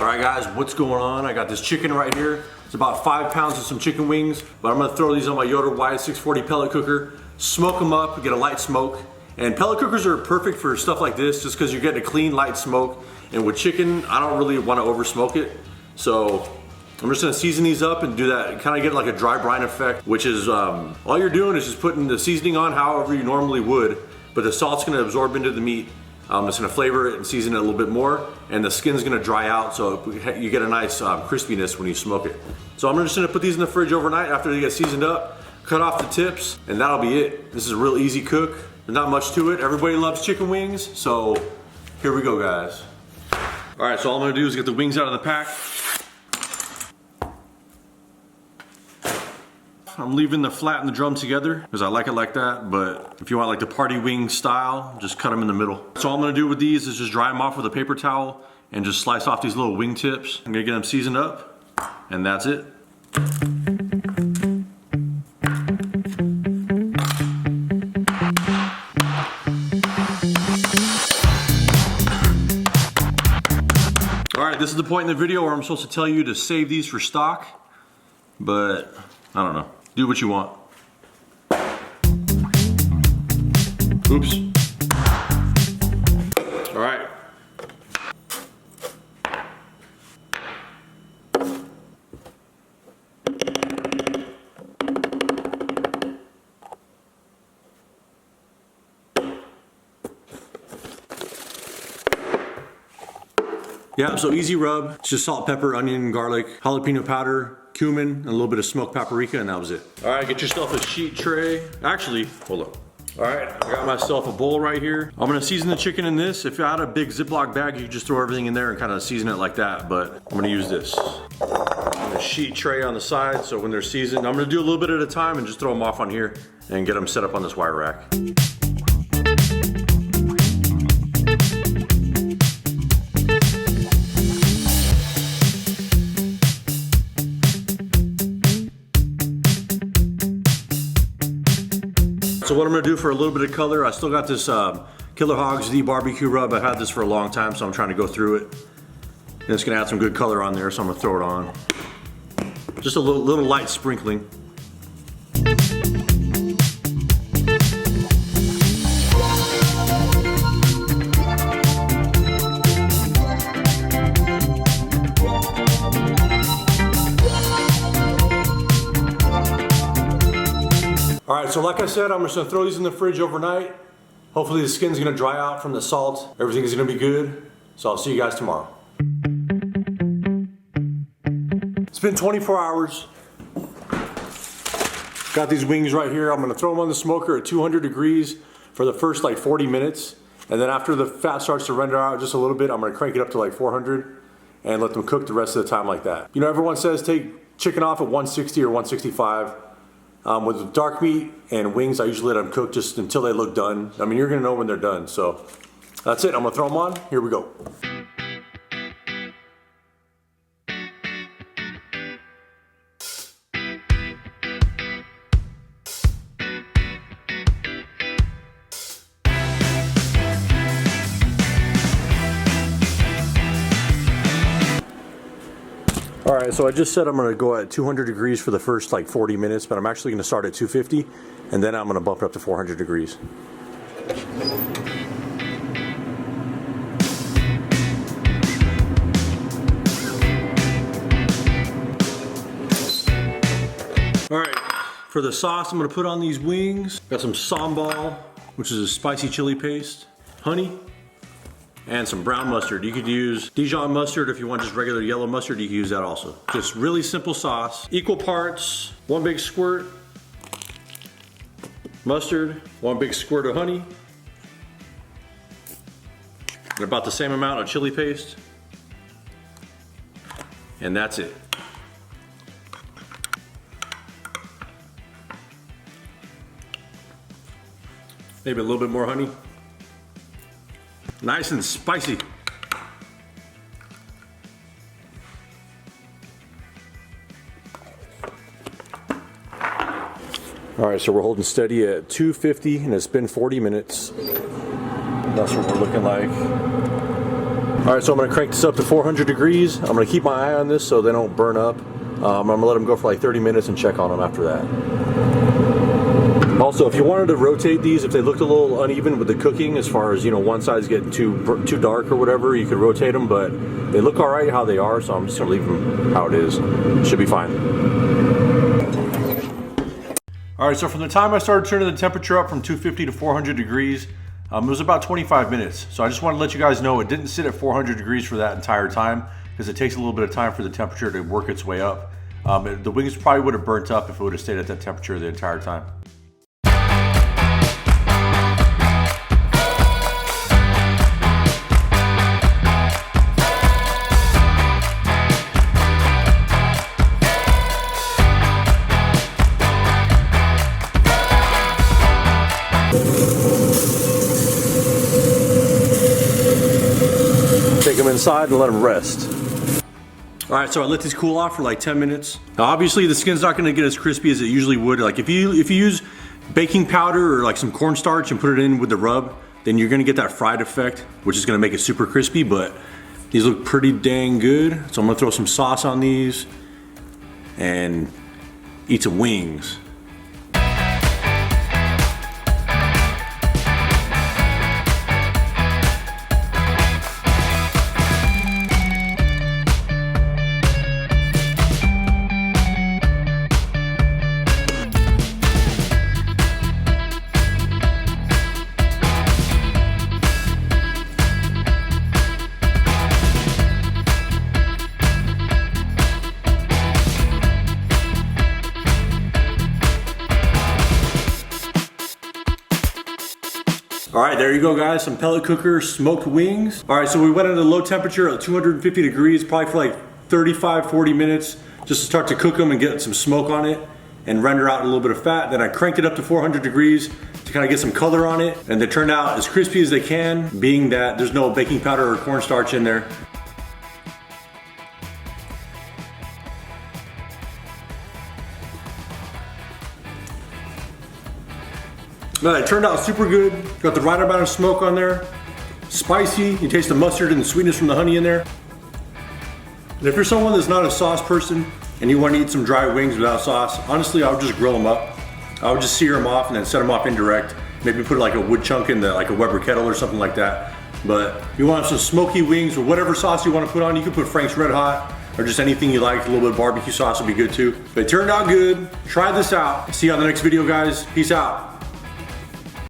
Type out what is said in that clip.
Alright guys, what's going on? I got this chicken right here. It's about 5 pounds of some chicken wings, but I'm gonna throw these on my Yoder Y640 pellet cooker, smoke them up, get a light smoke. And pellet cookers are perfect for stuff like this just because you're getting a clean, light smoke. And with chicken, I don't really want to over smoke it. So I'm just gonna season these up and do that, kind of get like a dry brine effect, which is, all you're doing is just putting the seasoning on however you normally would, but the salt's gonna absorb into the meat. It's gonna flavor it and season it a little bit more, and the skin's gonna dry out so you get a nice crispiness when you smoke it. So I'm just gonna put these in the fridge overnight after they get seasoned up, cut off the tips, and that'll be it. This is a real easy cook. There's not much to it. Everybody loves chicken wings, so here we go, guys. All right, so all I'm gonna do is get the wings out of the pack. I'm leaving the flat and the drum together because I like it like that, but if you want like the party wing style, just cut them in the middle. So all I'm gonna do with these is just dry them off with a paper towel and just slice off these little wing tips. I'm gonna get them seasoned up, and that's it. All right, this is the point in the video where I'm supposed to tell you to save these for stock, but I don't know. Do what you want. Oops. All right. Yeah, so easy rub. It's just salt, pepper, onion, garlic, jalapeno powder, cumin, and a little bit of smoked paprika, and that was it. All right, get yourself a sheet tray. Actually, hold up. All right, I got myself a bowl right here. I'm gonna season the chicken in this. If you had a big Ziploc bag, you could just throw everything in there and kind of season it like that, but I'm gonna use this. A sheet tray on the side, so when they're seasoned, I'm gonna do a little bit at a time and just throw them off on here and get them set up on this wire rack. So what I'm gonna do for a little bit of color, I still got this Killer Hogs The barbecue rub. I've had this for a long time, so I'm trying to go through it. And it's gonna add some good color on there, so I'm gonna throw it on. Just a little light sprinkling. All right, so like I said, I'm just gonna throw these in the fridge overnight. Hopefully the skin's gonna dry out from the salt. Everything is gonna be good. So I'll see you guys tomorrow. It's been 24 hours. Got these wings right here. I'm gonna throw them on the smoker at 200 degrees for the first like 40 minutes. And then after the fat starts to render out just a little bit, I'm gonna crank it up to like 400 and let them cook the rest of the time like that. You know, everyone says take chicken off at 160 or 165. With dark meat and wings, I usually let them cook just until they look done. I mean, you're gonna know when they're done. So that's it, I'm gonna throw them on. Here we go. All right, so I just said I'm gonna go at 200 degrees for the first like 40 minutes, but I'm actually gonna start at 250, and then I'm gonna bump it up to 400 degrees. All right, for the sauce, I'm gonna put on these wings. Got some Sambal, which is a spicy chili paste, honey, and some brown mustard. You could use Dijon mustard. If you want just regular yellow mustard, you can use that also. Just really simple sauce. Equal parts, 1 big squirt mustard, 1 big squirt of honey, and about the same amount of chili paste. And that's it. Maybe a little bit more honey. Nice and spicy. All right, so we're holding steady at 250 and it's been 40 minutes. That's what we're looking like. All right, so I'm gonna crank this up to 400 degrees. I'm gonna keep my eye on this so they don't burn up. I'm gonna let them go for like 30 minutes and check on them after that. Also, if you wanted to rotate these, if they looked a little uneven with the cooking, as far as, you know, one side's getting too dark or whatever, you could rotate them, but they look all right how they are, so I'm just gonna leave them how it is. Should be fine. All right, so from the time I started turning the temperature up from 250 to 400 degrees, it was about 25 minutes. So I just want to let you guys know it didn't sit at 400 degrees for that entire time, because it takes a little bit of time for the temperature to work its way up. The wings probably would have burnt up if it would have stayed at that temperature the entire time. Take them inside and let them rest. All right, so I let these cool off for like 10 minutes. Now obviously the skin's not gonna get as crispy as it usually would. Like if you use baking powder or like some cornstarch and put it in with the rub, then you're gonna get that fried effect, which is gonna make it super crispy, but these look pretty dang good. So I'm gonna throw some sauce on these and eat some wings. All right, there you go guys, some pellet cooker smoked wings. All right, so we went at a low temperature at 250 degrees, probably for like 35, 40 minutes, just to start to cook them and get some smoke on it and render out a little bit of fat. Then I cranked it up to 400 degrees to kind of get some color on it. And they turned out as crispy as they can, being that there's no baking powder or cornstarch in there. No, it turned out super good. Got the right amount of smoke on there. Spicy, you taste the mustard and the sweetness from the honey in there. And if you're someone that's not a sauce person and you want to eat some dry wings without sauce, honestly, I would just grill them up. I would just sear them off and then set them off indirect. Maybe put like a wood chunk in like a Weber kettle or something like that. But if you want some smoky wings or whatever sauce you want to put on, you can put Frank's Red Hot or just anything you like. A little bit of barbecue sauce would be good too. But it turned out good. Try this out. See you on the next video, guys. Peace out.